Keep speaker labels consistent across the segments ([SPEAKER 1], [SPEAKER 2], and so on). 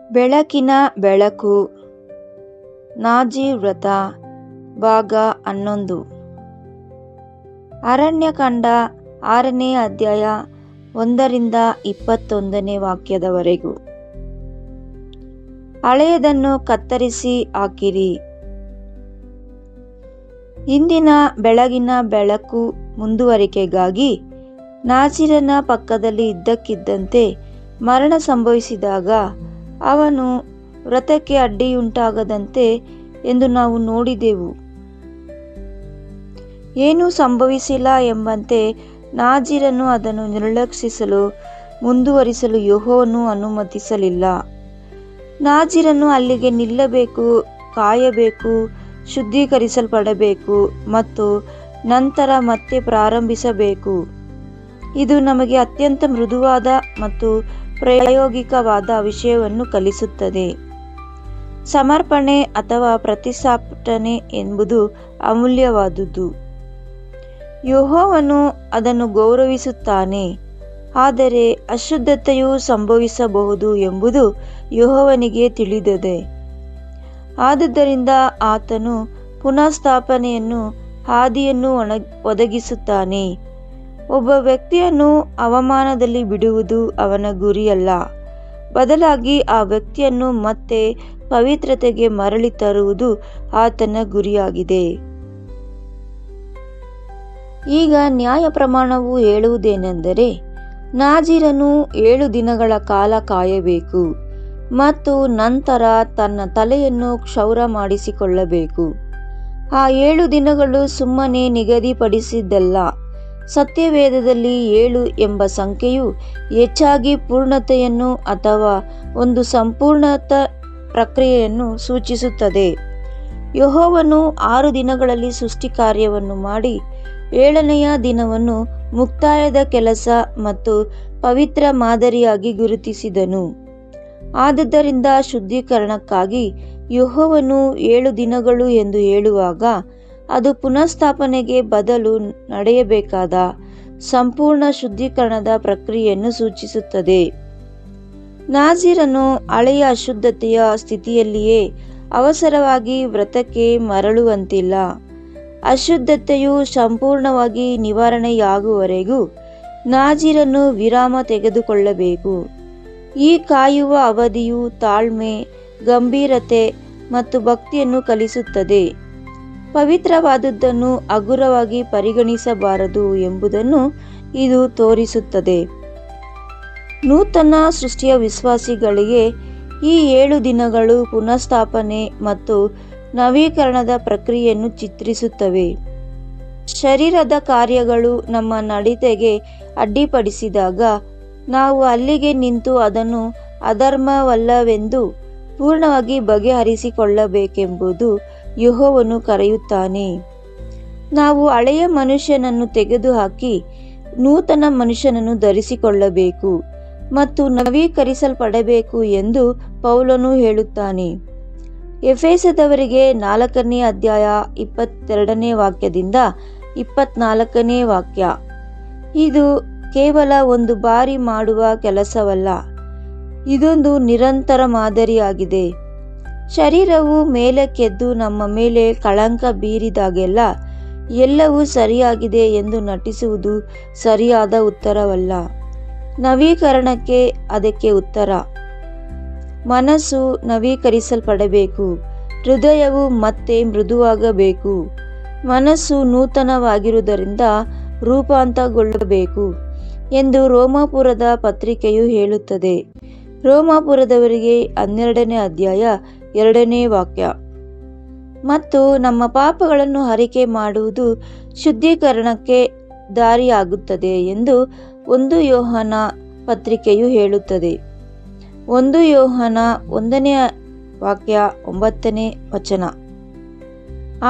[SPEAKER 1] ಬೆಳಕಿನ ಬೆಳಕು ನಾಜೀರ್ ವ್ರತ ಭಾಗ 11 ಅರಣ್ಯಕಾಂಡ 6ನೇ ಅಧ್ಯಾಯ 1ರಿಂದ 21ನೇ ವಾಕ್ಯದವರೆಗೂ. ಹಳೆಯದನ್ನು ಕತ್ತರಿಸಿ ಹಾಕಿರಿ. ಇಂದಿನ ಬೆಳಗಿನ ಬೆಳಕು ಮುಂದುವರಿಕೆಗಾಗಿ ನಾಜೀರನ ಪಕ್ಕದಲ್ಲಿ ಇದ್ದಕ್ಕಿದ್ದಂತೆ ಮರಣ ಸಂಭವಿಸಿದಾಗ ಅವನು ವ್ರತಕ್ಕೆ ಅಡ್ಡಿಯುಂಟಾಗದಂತೆ ಎಂದು ನಾವು ನೋಡಿದೆವು. ಏನೂ ಸಂಭವಿಸಿಲ್ಲ ಎಂಬಂತೆ ನಾಜೀರನು ಅದನ್ನು ನಿರ್ಲಕ್ಷಿಸಲು ಮುಂದುವರಿಸಲು ಯೆಹೋವನು ಅನುಮತಿಸಲಿಲ್ಲ. ನಾಜೀರನು ಅಲ್ಲಿಗೆ ನಿಲ್ಲಬೇಕು, ಕಾಯಬೇಕು, ಶುದ್ಧೀಕರಿಸಲ್ಪಡಬೇಕು ಮತ್ತು ನಂತರ ಮತ್ತೆ ಪ್ರಾರಂಭಿಸಬೇಕು. ಇದು ನಮಗೆ ಅತ್ಯಂತ ಮೃದುವಾದ ಮತ್ತು ಪ್ರಾಯೋಗಿಕವಾದ ವಿಷಯವನ್ನು ಕಲಿಸುತ್ತದೆ. ಸಮರ್ಪಣೆ ಅಥವಾ ಪ್ರತಿಷ್ಠಾಪನೆ ಎಂಬುದು ಅಮೂಲ್ಯವಾದುದು. ಯೆಹೋವನು ಅದನ್ನು ಗೌರವಿಸುತ್ತಾನೆ, ಆದರೆ ಅಶುದ್ಧತೆಯು ಸಂಭವಿಸಬಹುದು ಎಂಬುದು ಯೆಹೋವನಿಗೆ ತಿಳಿದಿದೆ. ಆದುದರಿಂದ ಆತನು ಪುನಃಸ್ಥಾಪನೆಯನ್ನು ಹಾದಿಯನ್ನು ಒದಗಿಸುತ್ತಾನೆ. ಒಬ್ಬ ವ್ಯಕ್ತಿಯನ್ನು ಅವಮಾನದಲ್ಲಿ ಬಿಡುವುದು ಅವನ ಗುರಿಯಲ್ಲ, ಬದಲಾಗಿ ಆ ವ್ಯಕ್ತಿಯನ್ನು ಮತ್ತೆ ಪವಿತ್ರತೆಗೆ ಮರಳಿ ತರುವುದು ಆತನ ಗುರಿಯಾಗಿದೆ. ಈಗ ನ್ಯಾಯಪ್ರಮಾಣವು ಹೇಳುವುದೇನೆಂದರೆ, ನಾಜೀರನು 7 ದಿನಗಳ ಕಾಲ ಕಾಯಬೇಕು ಮತ್ತು ನಂತರ ತನ್ನ ತಲೆಯನ್ನು ಕ್ಷೌರ ಮಾಡಿಸಿಕೊಳ್ಳಬೇಕು. ಆ 7 ದಿನಗಳು ಸುಮ್ಮನೆ ನಿಗದಿಪಡಿಸಿದ್ದಲ್ಲ. ಸತ್ಯವೇದದಲ್ಲಿ 7 ಎಂಬ ಸಂಖ್ಯೆಯು ಹೆಚ್ಚಾಗಿ ಪೂರ್ಣತೆಯನ್ನು ಅಥವಾ ಒಂದು ಸಂಪೂರ್ಣ ಪ್ರಕ್ರಿಯೆಯನ್ನು ಸೂಚಿಸುತ್ತದೆ. ಯೆಹೋವನು 6 ದಿನಗಳಲ್ಲಿ ಸೃಷ್ಟಿ ಕಾರ್ಯವನ್ನು ಮಾಡಿ 7ನೆಯ ದಿನವನ್ನು ಮುಕ್ತಾಯದ ಕೆಲಸ ಮತ್ತು ಪವಿತ್ರ ಮಾದರಿಯಾಗಿ ಗುರುತಿಸಿದನು. ಆದುದರಿಂದ ಶುದ್ಧೀಕರಣಕ್ಕಾಗಿ ಯೆಹೋವನು 7 ದಿನಗಳು ಎಂದು ಹೇಳುವಾಗ ಅದು ಪುನಃಸ್ಥಾಪನೆಗೆ ಬದಲು ನಡೆಯಬೇಕಾದ ಸಂಪೂರ್ಣ ಶುದ್ಧೀಕರಣದ ಪ್ರಕ್ರಿಯೆಯನ್ನು ಸೂಚಿಸುತ್ತದೆ. ನಾಜೀರನು ಹಳೆಯ ಅಶುದ್ಧತೆಯ ಸ್ಥಿತಿಯಲ್ಲಿಯೇ ಅವಸರವಾಗಿ ವ್ರತಕ್ಕೆ ಮರಳುವಂತಿಲ್ಲ. ಅಶುದ್ಧತೆಯು ಸಂಪೂರ್ಣವಾಗಿ ನಿವಾರಣೆಯಾಗುವವರೆಗೂ ನಾಜೀರನು ವಿರಾಮ ತೆಗೆದುಕೊಳ್ಳಬೇಕು. ಈ ಕಾಯುವ ಅವಧಿಯು ತಾಳ್ಮೆ, ಗಂಭೀರತೆ ಮತ್ತು ಭಕ್ತಿಯನ್ನು ಕಲಿಸುತ್ತದೆ. ಪವಿತ್ರವಾದುದನ್ನು ಹಗುರವಾಗಿ ಪರಿಗಣಿಸಬಾರದು ಎಂಬುದನ್ನು ಇದು ತೋರಿಸುತ್ತದೆ. ನೂತನ ಸೃಷ್ಟಿಯ ವಿಶ್ವಾಸಿಗಳಿಗೆ ಈ 7 ದಿನಗಳು ಪುನಃಸ್ಥಾಪನೆ ಮತ್ತು ನವೀಕರಣದ ಪ್ರಕ್ರಿಯೆಯನ್ನು ಚಿತ್ರಿಸುತ್ತವೆ. ಶರೀರದ ಕಾರ್ಯಗಳು ನಮ್ಮ ನಡತೆಗೆ ಅಡ್ಡಿಪಡಿಸಿದಾಗ ನಾವು ಅಲ್ಲಿಗೆ ನಿಂತು ಅದನ್ನು ಅಧರ್ಮವಲ್ಲವೆಂದು ಪೂರ್ಣವಾಗಿ ಬಗೆಹರಿಸಿಕೊಳ್ಳಬೇಕೆಂಬುದು ಯೆಹೋವನು ಕರೆಯುತ್ತಾನೆ. ನಾವು ಹಳೆಯ ಮನುಷ್ಯನನ್ನು ತೆಗೆದುಹಾಕಿ ನೂತನ ಮನುಷ್ಯನನ್ನು ಧರಿಸಿಕೊಳ್ಳಬೇಕು ಮತ್ತು ನವೀಕರಿಸಲ್ಪಡಬೇಕು ಎಂದು ಪೌಲನು ಹೇಳುತ್ತಾನೆ. ಎಫೆಸದವರಿಗೆ 4ನೇ ಅಧ್ಯಾಯ 22ನೇ ವಾಕ್ಯದಿಂದ 24ನೇ ವಾಕ್ಯ. ಇದು ಕೇವಲ ಒಂದು ಬಾರಿ ಮಾಡುವ ಕೆಲಸವಲ್ಲ, ಇದೊಂದು ನಿರಂತರ ಮಾದರಿಯಾಗಿದೆ. ಶರೀರವು ಮೇಲಕ್ಕೆದ್ದು ನಮ್ಮ ಮೇಲೆ ಕಳಂಕ ಬೀರಿದಾಗೆಲ್ಲ ಎಲ್ಲವೂ ಸರಿಯಾಗಿದೆ ಎಂದು ನಟಿಸುವುದು ಸರಿಯಾದ ಉತ್ತರವಲ್ಲ. ನವೀಕರಣಕ್ಕೆ ಅದಕ್ಕೆ ಉತ್ತರ. ಮನಸ್ಸು ನವೀಕರಿಸಲ್ಪಡಬೇಕು, ಹೃದಯವು ಮತ್ತೆ ಮೃದುವಾಗಬೇಕು. ಮನಸ್ಸು ನೂತನವಾಗಿರುವುದರಿಂದ ರೂಪಾಂತರಗೊಳ್ಳಬೇಕು ಎಂದು ರೋಮಾಪುರದ ಪತ್ರಿಕೆಯು ಹೇಳುತ್ತದೆ. ರೋಮಾಪುರದವರಿಗೆ 12ನೇ ಅಧ್ಯಾಯ 2ನೇ ವಾಕ್ಯ. ಮತ್ತು ನಮ್ಮ ಪಾಪಗಳನ್ನು ಅರಿಕೆ ಮಾಡುವುದು ಶುದ್ಧೀಕರಣಕ್ಕೆ ದಾರಿಯಾಗುತ್ತದೆ ಎಂದು 1 ಯೋಹನ ಪತ್ರಿಕೆಯು ಹೇಳುತ್ತದೆ. 1 ಯೋಹನ 1ನೇ ವಾಕ್ಯ 9ನೇ ವಚನ.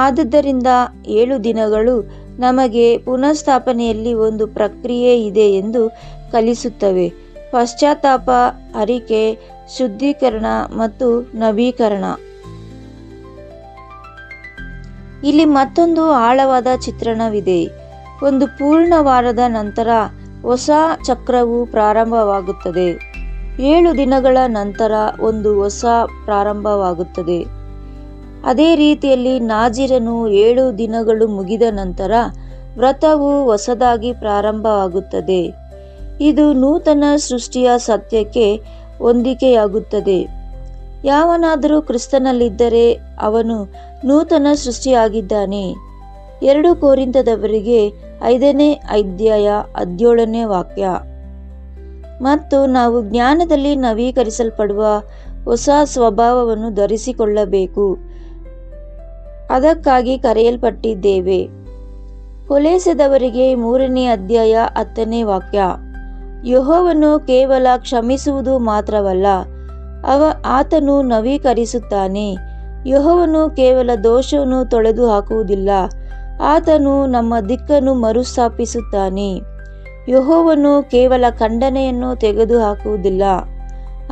[SPEAKER 1] ಆದುದರಿಂದ 7 ದಿನಗಳು ನಮಗೆ ಪುನಃಸ್ಥಾಪನೆಯಲ್ಲಿ ಒಂದು ಪ್ರಕ್ರಿಯೆ ಇದೆ ಎಂದು ಕಲಿಸುತ್ತವೆ. ಪಶ್ಚಾತ್ತಾಪ, ಅರಿಕೆ, ಶುದ್ಧೀಕರಣ ಮತ್ತು ನವೀಕರಣ. ಇಲ್ಲಿ ಮತ್ತೊಂದು ಆಳವಾದ ಚಿತ್ರಣವಿದೆ. ಒಂದು ಪೂರ್ಣ ವಾರದ ನಂತರ ಹೊಸ ಚಕ್ರವು ಪ್ರಾರಂಭವಾಗುತ್ತದೆ. 7 ದಿನಗಳ ನಂತರ ಒಂದು ಹೊಸ ಪ್ರಾರಂಭವಾಗುತ್ತದೆ. ಅದೇ ರೀತಿಯಲ್ಲಿ ನಾಜೀರನು 7 ದಿನಗಳು ಮುಗಿದ ನಂತರ ವ್ರತವು ಹೊಸದಾಗಿ ಪ್ರಾರಂಭವಾಗುತ್ತದೆ. ಇದು ನೂತನ ಸೃಷ್ಟಿಯ ಸತ್ಯಕ್ಕೆ ಹೊಂದಿಕೆಯಾಗುತ್ತದೆ. ಯಾವನಾದರೂ ಕ್ರಿಸ್ತನಲ್ಲಿದ್ದರೆ ಅವನು ನೂತನ ಸೃಷ್ಟಿಯಾಗಿದ್ದಾನೆ. 2 ಕೊರಿಂಥದವರಿಗೆ 5ನೇ ಅಧ್ಯಾಯ 17ನೇ ವಾಕ್ಯ. ಮತ್ತು ನಾವು ಜ್ಞಾನದಲ್ಲಿ ನವೀಕರಿಸಲ್ಪಡುವ ಹೊಸ ಸ್ವಭಾವವನ್ನು ಧರಿಸಿಕೊಳ್ಳಬೇಕು. ಅದಕ್ಕಾಗಿ ಕರೆಯಲ್ಪಟ್ಟಿದ್ದೇವೆ. ಕೊಲೊಸ್ಸೆದವರಿಗೆ 3ನೇ ಅಧ್ಯಾಯ 10ನೇ ವಾಕ್ಯ. ಯೆಹೋವನು ಕೇವಲ ಕ್ಷಮಿಸುವುದು ಮಾತ್ರವಲ್ಲ, ಆತನು ನವೀಕರಿಸುತ್ತಾನೆ. ಯೆಹೋವನು ಕೇವಲ ದೋಷವನ್ನು ತೊಳೆದು ಹಾಕುವುದಿಲ್ಲ, ಆತನು ನಮ್ಮ ದಿಕ್ಕನ್ನು ಮರುಸ್ಥಾಪಿಸುತ್ತಾನೆ. ಯೆಹೋವನು ಕೇವಲ ಖಂಡನೆಯನ್ನು ತೆಗೆದುಹಾಕುವುದಿಲ್ಲ,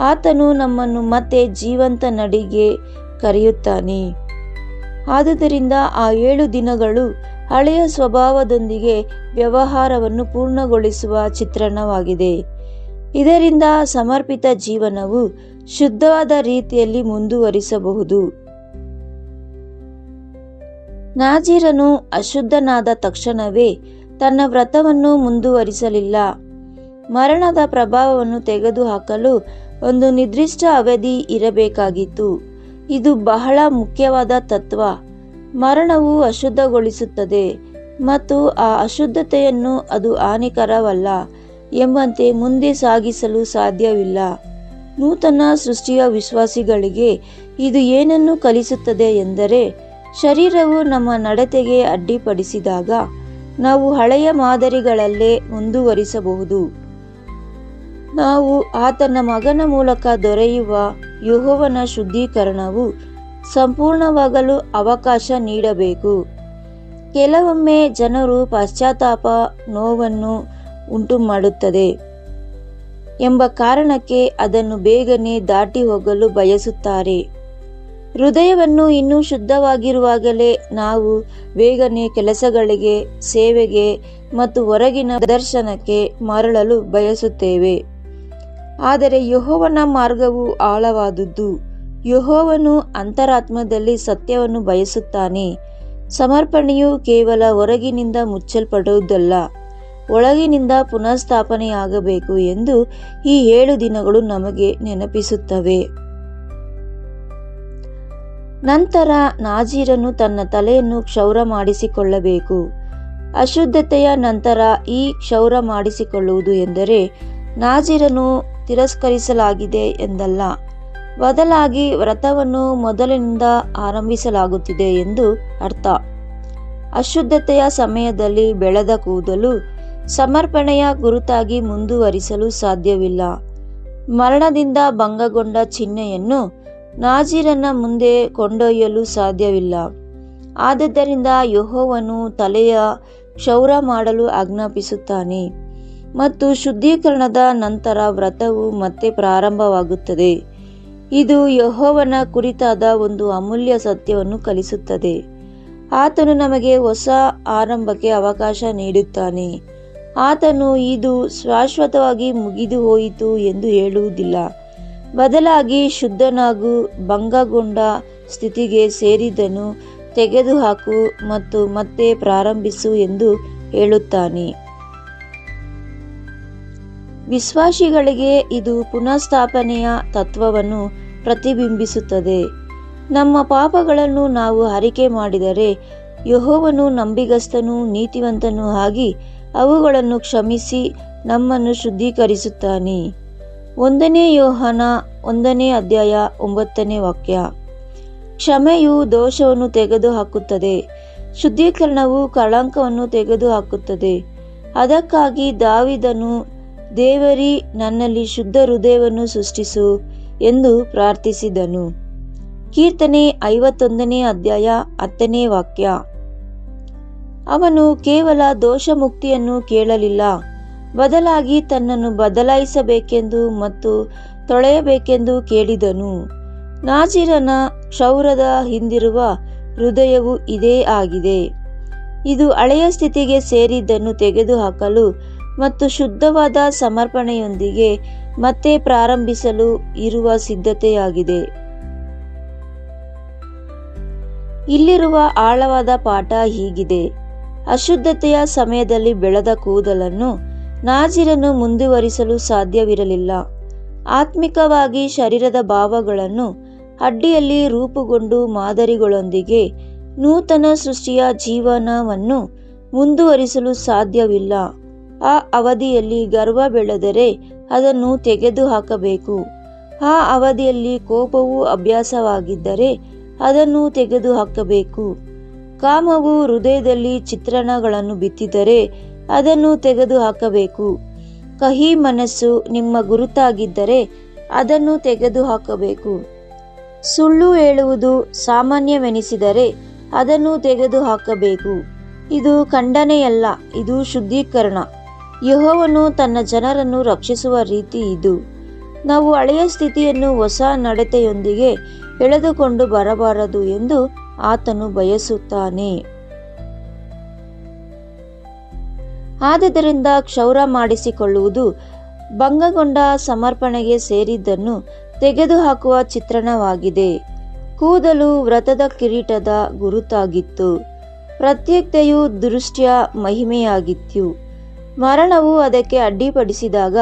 [SPEAKER 1] ಆತನು ನಮ್ಮನ್ನು ಮತ್ತೆ ಜೀವಂತ ನಡಿಗೆ ಕರೆಯುತ್ತಾನೆ. ಆದುದರಿಂದ ಆ 7 ದಿನಗಳು ಹಳೆಯ ಸ್ವಭಾವದೊಂದಿಗೆ ವ್ಯವಹಾರವನ್ನು ಪೂರ್ಣಗೊಳಿಸುವ ಚಿತ್ರಣವಾಗಿದೆ. ಇದರಿಂದ ಸಮರ್ಪಿತ ಜೀವನವು ಶುದ್ಧವಾದ ರೀತಿಯಲ್ಲಿ ಮುಂದುವರಿಸಬಹುದು. ನಾಜೀರನು ಅಶುದ್ಧನಾದ ತಕ್ಷಣವೇ ತನ್ನ ವ್ರತವನ್ನು ಮುಂದುವರಿಸಲಿಲ್ಲ. ಮರಣದ ಪ್ರಭಾವವನ್ನು ತೆಗೆದುಹಾಕಲು ಒಂದು ನಿರ್ದಿಷ್ಟ ಅವಧಿ ಇರಬೇಕಾಗಿತ್ತು. ಇದು ಬಹಳ ಮುಖ್ಯವಾದ ತತ್ವ. ಮರಣವು ಅಶುದ್ಧಗೊಳಿಸುತ್ತದೆ ಮತ್ತು ಆ ಅಶುದ್ಧತೆಯನ್ನು ಅದು ಹಾನಿಕರವಲ್ಲ ಎಂಬಂತೆ ಮುಂದೆ ಸಾಗಿಸಲು ಸಾಧ್ಯವಿಲ್ಲ. ನೂತನ ಸೃಷ್ಟಿಯ ವಿಶ್ವಾಸಿಗಳಿಗೆ ಇದು ಏನನ್ನು ಕಲಿಸುತ್ತದೆ ಎಂದರೆ, ಶರೀರವು ನಮ್ಮ ನಡತೆಗೆ ಅಡ್ಡಿಪಡಿಸಿದಾಗ ನಾವು ಹಳೆಯ ಮಾದರಿಗಳಲ್ಲೇ ಮುಂದುವರಿಸಬಹುದು. ನಾವು ಆತನ ಮಗನ ಮೂಲಕ ದೊರೆಯುವ ಯೆಹೋವನ ಶುದ್ಧೀಕರಣವು ಸಂಪೂರ್ಣವಾಗಲು ಅವಕಾಶ ನೀಡಬೇಕು. ಕೆಲವೊಮ್ಮೆ ಜನರು ಪಶ್ಚಾತ್ತಾಪ ನೋವನ್ನು ಉಂಟುಮಾಡುತ್ತದೆ ಎಂಬ ಕಾರಣಕ್ಕೆ ಅದನ್ನು ಬೇಗನೆ ದಾಟಿ ಹೋಗಲು ಬಯಸುತ್ತಾರೆ. ಹೃದಯವನ್ನು ಇನ್ನೂ ಶುದ್ಧವಾಗಿರುವಾಗಲೇ ನಾವು ಬೇಗನೆ ಕೆಲಸಗಳಿಗೆ, ಸೇವೆಗೆ ಮತ್ತು ಹೊರಗಿನ ದರ್ಶನಕ್ಕೆ ಮರಳಲು ಬಯಸುತ್ತೇವೆ. ಆದರೆ ಯೆಹೋವನ ಮಾರ್ಗವು ಆಳವಾದುದು. ಯೆಹೋವನು ಅಂತರಾತ್ಮದಲ್ಲಿ ಸತ್ಯವನ್ನು ಬಯಸುತ್ತಾನೆ. ಸಮರ್ಪಣೆಯು ಕೇವಲ ಹೊರಗಿನಿಂದ ಮುಚ್ಚಲ್ಪಡುವುದಲ್ಲ, ಒಳಗಿನಿಂದ ಪುನಃಸ್ಥಾಪನೆಯಾಗಬೇಕು ಎಂದು ಈ 7 ದಿನಗಳು ನಮಗೆ ನೆನಪಿಸುತ್ತವೆ. ನಂತರ ನಾಜೀರನು ತನ್ನ ತಲೆಯನ್ನು ಕ್ಷೌರ ಮಾಡಿಸಿಕೊಳ್ಳಬೇಕು. ಅಶುದ್ಧತೆಯ ನಂತರ ಈ ಕ್ಷೌರ ಮಾಡಿಸಿಕೊಳ್ಳುವುದು ಎಂದರೆ ನಾಜೀರನು ತಿರಸ್ಕರಿಸಲಾಗಿದೆ ಎಂದಲ್ಲ, ಬದಲಾಗಿ ವ್ರತವನ್ನು ಮೊದಲಿನಿಂದ ಆರಂಭಿಸಲಾಗುತ್ತಿದೆ ಎಂದು ಅರ್ಥ. ಅಶುದ್ಧತೆಯ ಸಮಯದಲ್ಲಿ ಬೆಳೆದ ಕೂದಲು ಸಮರ್ಪಣೆಯ ಗುರುತಾಗಿ ಮುಂದುವರಿಸಲು ಸಾಧ್ಯವಿಲ್ಲ. ಮರಣದಿಂದ ಭಂಗಗೊಂಡ ಚಿಹ್ನೆಯನ್ನು ನಾಜೀರನ ಮುಂದೆ ಕೊಂಡೊಯ್ಯಲು ಸಾಧ್ಯವಿಲ್ಲ. ಆದುದರಿಂದ ಯೆಹೋವನು ತಲೆಯ ಕ್ಷೌರ ಮಾಡಲು ಆಜ್ಞಾಪಿಸುತ್ತಾನೆ ಮತ್ತು ಶುದ್ಧೀಕರಣದ ನಂತರ ವ್ರತವು ಮತ್ತೆ ಪ್ರಾರಂಭವಾಗುತ್ತದೆ. ಇದು ಯೆಹೋವನ ಕುರಿತಾದ ಒಂದು ಅಮೂಲ್ಯ ಸತ್ಯವನ್ನು ಕಲಿಸುತ್ತದೆ. ಆತನು ನಮಗೆ ಹೊಸ ಆರಂಭಕ್ಕೆ ಅವಕಾಶ ನೀಡುತ್ತಾನೆ. ಆತನು ಇದು ಶಾಶ್ವತವಾಗಿ ಮುಗಿದು ಹೋಯಿತು ಎಂದು ಹೇಳುವುದಿಲ್ಲ, ಬದಲಾಗಿ ಶುದ್ಧನಾಗು, ಭಂಗಗೊಂಡ ಸ್ಥಿತಿಗೆ ಸೇರಿದ್ದನ್ನು ತೆಗೆದುಹಾಕು ಮತ್ತು ಮತ್ತೆ ಪ್ರಾರಂಭಿಸು ಎಂದು ಹೇಳುತ್ತಾನೆ. ವಿಶ್ವಾಸಿಗಳಿಗೆ ಇದು ಪುನಃಸ್ಥಾಪನೆಯ ತತ್ವವನ್ನು ಪ್ರತಿಬಿಂಬಿಸುತ್ತದೆ. ನಮ್ಮ ಪಾಪಗಳನ್ನು ನಾವು ಅರಿಕೆ ಮಾಡಿದರೆ ಯೆಹೋವನು ನಂಬಿಗಸ್ತನೂ ನೀತಿವಂತನೂ ಆಗಿ ಅವುಗಳನ್ನು ಕ್ಷಮಿಸಿ ನಮ್ಮನ್ನು ಶುದ್ಧೀಕರಿಸುತ್ತಾನೆ. 1 ಯೋಹಾನ 1ನೇ ಅಧ್ಯಾಯ 9ನೇ ವಾಕ್ಯ. ಕ್ಷಮೆಯು ದೋಷವನ್ನು ತೆಗೆದುಹಾಕುತ್ತದೆ. ಶುದ್ಧೀಕರಣವು ಕಳಂಕವನ್ನು ತೆಗೆದುಹಾಕುತ್ತದೆ. ಅದಕ್ಕಾಗಿ ದಾವೀದನು, ದೇವರೇ, ನನ್ನಲ್ಲಿ ಶುದ್ಧ ಹೃದಯವನ್ನು ಸೃಷ್ಟಿಸು ಎಂದು ಪ್ರಾರ್ಥಿಸಿದನು. ಕೀರ್ತನೆ 51ನೇ ಅಧ್ಯಾಯ 10ನೇ ವಾಕ್ಯ. ಅವನು ಕೇವಲ ದೋಷ ಮುಕ್ತಿಯನ್ನು ಕೇಳಲಿಲ್ಲ, ಬದಲಾಗಿ ತನ್ನನ್ನು ಬದಲಾಯಿಸಬೇಕೆಂದು ಮತ್ತು ತೊಳೆಯಬೇಕೆಂದು ಕೇಳಿದನು. ನಾಜೀರನ ಕ್ಷೌರದ ಹಿಂದಿರುವ ಹೃದಯವು ಇದೇ ಆಗಿದೆ. ಇದು ಹಳೆಯ ಸ್ಥಿತಿಗೆ ಸೇರಿದ್ದನ್ನು ತೆಗೆದುಹಾಕಲು ಮತ್ತು ಶುದ್ಧವಾದ ಸಮರ್ಪಣೆಯೊಂದಿಗೆ ಮತ್ತೆ ಪ್ರಾರಂಭಿಸಲು ಇರುವ ಸಿದ್ಧತೆಯಾಗಿದೆ. ಇಲ್ಲಿರುವ ಆಳವಾದ ಪಾಠ ಹೀಗಿದೆ: ಅಶುದ್ಧತೆಯ ಸಮಯದಲ್ಲಿ ಬೆಳೆದ ಕೂದಲನ್ನು ನಾಜೀರನು ಮುಂದುವರಿಸಲು ಸಾಧ್ಯವಿರಲಿಲ್ಲ. ಆತ್ಮಿಕವಾಗಿ ಶರೀರದ ಭಾವಗಳನ್ನು ಅಡ್ಡಿಯಲ್ಲಿ ರೂಪುಗೊಂಡು ಮಾದರಿಗಳೊಂದಿಗೆ ನೂತನ ಸೃಷ್ಟಿಯ ಜೀವನವನ್ನು ಮುಂದುವರಿಸಲು ಸಾಧ್ಯವಿಲ್ಲ. ಆ ಅವಧಿಯಲ್ಲಿ ಗರ್ವ ಬೆಳೆದರೆ ಅದನ್ನು ತೆಗೆದುಹಾಕಬೇಕು. ಆ ಅವಧಿಯಲ್ಲಿ ಕೋಪವು ಅಭ್ಯಾಸವಾಗಿದ್ದರೆ ಅದನ್ನು ತೆಗೆದುಹಾಕಬೇಕು. ಕಾಮವು ಹೃದಯದಲ್ಲಿ ಚಿತ್ರಣಗಳನ್ನು ಬಿತ್ತಿದರೆ ಅದನ್ನು ತೆಗೆದುಹಾಕಬೇಕು. ಕಹಿ ಮನಸ್ಸು ನಿಮ್ಮ ಗುರುತಾಗಿದ್ದರೆ ಅದನ್ನು ತೆಗೆದುಹಾಕಬೇಕು. ಸುಳ್ಳು ಹೇಳುವುದು ಸಾಮಾನ್ಯವೆನಿಸಿದರೆ ಅದನ್ನು ತೆಗೆದುಹಾಕಬೇಕು. ಇದು ಖಂಡನೆಯಲ್ಲ, ಇದು ಶುದ್ಧೀಕರಣ. ಯೆಹೋವನು ತನ್ನ ಜನರನ್ನು ರಕ್ಷಿಸುವ ರೀತಿ ಇದು. ನಾವು ಹಳೆಯ ಸ್ಥಿತಿಯನ್ನು ಹೊಸ ನಡತೆಯೊಂದಿಗೆ ಎಳೆದುಕೊಂಡು ಬರಬಾರದು ಎಂದು ಆತನು ಬಯಸುತ್ತಾನೆ. ಆದುದರಿಂದ ಕ್ಷೌರ ಮಾಡಿಸಿಕೊಳ್ಳುವುದು ಭಂಗಗೊಂಡ ಸಮರ್ಪಣೆಗೆ ಸೇರಿದ್ದನ್ನು ತೆಗೆದುಹಾಕುವ ಚಿತ್ರಣವಾಗಿದೆ. ಕೂದಲು ವ್ರತದ ಕಿರೀಟದ ಗುರುತಾಗಿತ್ತು. ಪ್ರತ್ಯಕ್ಷತೆಯು ದೃಷ್ಟಿಯ ಮಹಿಮೆಯಾಗಿತ್ತು. ಮರಣವು ಅದಕ್ಕೆ ಅಡ್ಡಿಪಡಿಸಿದಾಗ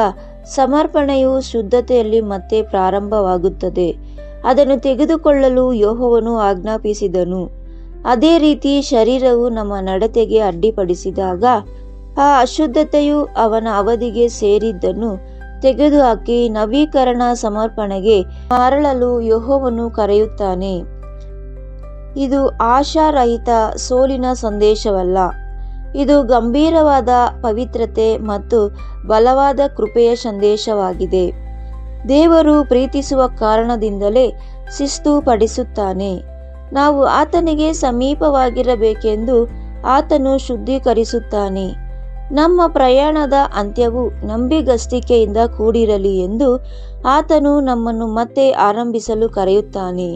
[SPEAKER 1] ಸಮರ್ಪಣೆಯು ಶುದ್ಧತೆಯಲ್ಲಿ ಮತ್ತೆ ಪ್ರಾರಂಭವಾಗುತ್ತದೆ. ಅದನ್ನು ತೆಗೆದುಕೊಳ್ಳಲು ಯೆಹೋವನು ಆಜ್ಞಾಪಿಸಿದನು. ಅದೇ ರೀತಿ ಶರೀರವು ನಮ್ಮ ನಡತೆಗೆ ಅಡ್ಡಿಪಡಿಸಿದಾಗ ಆ ಅಶುದ್ಧತೆಯು ಅವನ ಅವಧಿಗೆ ಸೇರಿದ್ದನ್ನು ತೆಗೆದುಹಾಕಿ ನವೀಕರಣ ಸಮರ್ಪಣೆಗೆ ಮರಳಲು ಯೆಹೋವನು ಕರೆಯುತ್ತಾನೆ. ಇದು ಆಶಾರಹಿತ ಸೋಲಿನ ಸಂದೇಶವಲ್ಲ. ಇದು ಗಂಭೀರವಾದ ಪವಿತ್ರತೆ ಮತ್ತು ಬಲವಾದ ಕೃಪೆಯ ಸಂದೇಶವಾಗಿದೆ. ದೇವರು ಪ್ರೀತಿಸುವ ಕಾರಣದಿಂದಲೇ ಶಿಸ್ತು ಪಡಿಸುತ್ತಾನೆ. ನಾವು ಆತನಿಗೆ ಸಮೀಪವಾಗಿರಬೇಕೆಂದು ಆತನು ಶುದ್ಧೀಕರಿಸುತ್ತಾನೆ. ನಮ್ಮ ಪ್ರಯಾಣದ ಅಂತ್ಯವು ನಂಬಿಗಸ್ತಿಕೆಯಿಂದ ಕೂಡಿರಲಿ ಎಂದು ಆತನು ನಮ್ಮನ್ನು ಮತ್ತೆ ಆರಂಭಿಸಲು ಕರೆಯುತ್ತಾನೆ.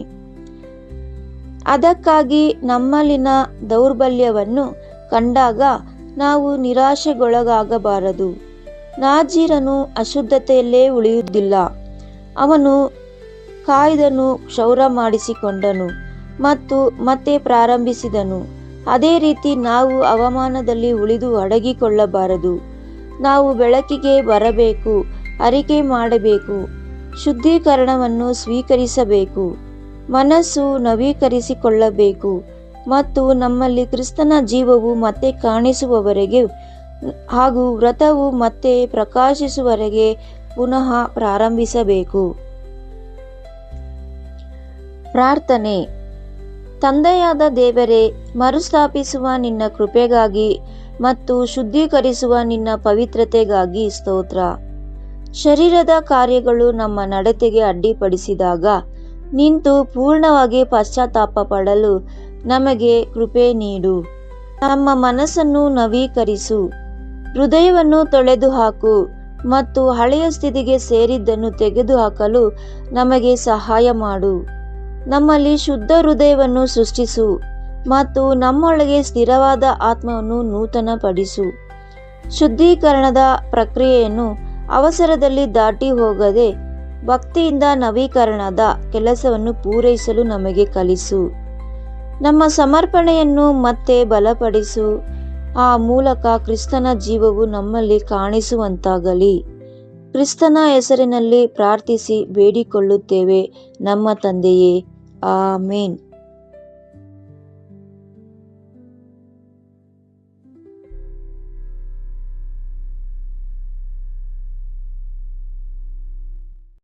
[SPEAKER 1] ಅದಕ್ಕಾಗಿ ನಮ್ಮಲ್ಲಿನ ದೌರ್ಬಲ್ಯವನ್ನು ಕಂಡಾಗ ನಾವು ನಿರಾಶೆಗೊಳಗಾಗಬಾರದು. ನಾಜೀರನು ಅಶುದ್ಧತೆಯಲ್ಲೇ ಉಳಿಯುವುದಿಲ್ಲ. ಅವನು ಕಾಯ್ದನು, ಕ್ಷೌರ ಮಾಡಿಸಿಕೊಂಡನು ಮತ್ತು ಮತ್ತೆ ಪ್ರಾರಂಭಿಸಿದನು. ಅದೇ ರೀತಿ ನಾವು ಅವಮಾನದಲ್ಲಿ ಉಳಿದು ಅಡಗಿಕೊಳ್ಳಬಾರದು. ನಾವು ಬೆಳಕಿಗೆ ಬರಬೇಕು, ಅರಿಕೆ ಮಾಡಬೇಕು, ಶುದ್ಧೀಕರಣವನ್ನು ಸ್ವೀಕರಿಸಬೇಕು, ಮನಸ್ಸು ನವೀಕರಿಸಿಕೊಳ್ಳಬೇಕು ಮತ್ತು ನಮ್ಮಲ್ಲಿ ಕ್ರಿಸ್ತನ ಜೀವವು ಮತ್ತೆ ಕಾಣಿಸುವವರೆಗೆ ಹಾಗೂ ವ್ರತವು ಮತ್ತೆ ಪ್ರಕಾಶಿಸುವವರೆಗೆ ಪುನಃ ಪ್ರಾರಂಭಿಸಬೇಕು. ಪ್ರಾರ್ಥನೆ. ತಂದೆಯಾದ ದೇವರೇ, ಮರುಸ್ಥಾಪಿಸುವ ನಿನ್ನ ಕೃಪೆಗಾಗಿ ಮತ್ತು ಶುದ್ಧೀಕರಿಸುವ ನಿನ್ನ ಪವಿತ್ರತೆಗಾಗಿ ಸ್ತೋತ್ರ. ಶರೀರದ ಕಾರ್ಯಗಳು ನಮ್ಮ ನಡತೆಗೆ ಅಡ್ಡಿಪಡಿಸಿದಾಗ ನಿಂತು ಪೂರ್ಣವಾಗಿ ಪಶ್ಚಾತ್ತಾಪ ಪಡಲು ನಮಗೆ ಕೃಪೆ ನೀಡು. ನಮ್ಮ ಮನಸ್ಸನ್ನು ನವೀಕರಿಸು, ಹೃದಯವನ್ನು ತೊಳೆದುಹಾಕು ಮತ್ತು ಹಳೆಯ ಸ್ಥಿತಿಗೆ ಸೇರಿದ್ದನ್ನು ತೆಗೆದುಹಾಕಲು ನಮಗೆ ಸಹಾಯ ಮಾಡು. ನಮ್ಮಲ್ಲಿ ಶುದ್ಧ ಹೃದಯವನ್ನು ಸೃಷ್ಟಿಸು ಮತ್ತು ನಮ್ಮೊಳಗೆ ಸ್ಥಿರವಾದ ಆತ್ಮವನ್ನು ನೂತನಪಡಿಸು. ಶುದ್ಧೀಕರಣದ ಪ್ರಕ್ರಿಯೆಯನ್ನು ಅವಸರದಲ್ಲಿ ದಾಟಿ ಹೋಗದೆ ಭಕ್ತಿಯಿಂದ ನವೀಕರಣದ ಕೆಲಸವನ್ನು ಪೂರೈಸಲು ನಮಗೆ ಕಲಿಸು. ನಮ್ಮ ಸಮರ್ಪಣೆಯನ್ನು ಮತ್ತೆ ಬಲಪಡಿಸು. ಆ ಮೂಲಕ ಕ್ರಿಸ್ತನ ಜೀವವು ನಮ್ಮಲ್ಲಿ ಕಾಣಿಸುವಂತಾಗಲಿ. ಕ್ರಿಸ್ತನ ಹೆಸರಿನಲ್ಲಿ ಪ್ರಾರ್ಥಿಸಿ ಬೇಡಿಕೊಳ್ಳುತ್ತೇವೆ ನಮ್ಮ ತಂದೆಯೇ. ಆಮೇನ್.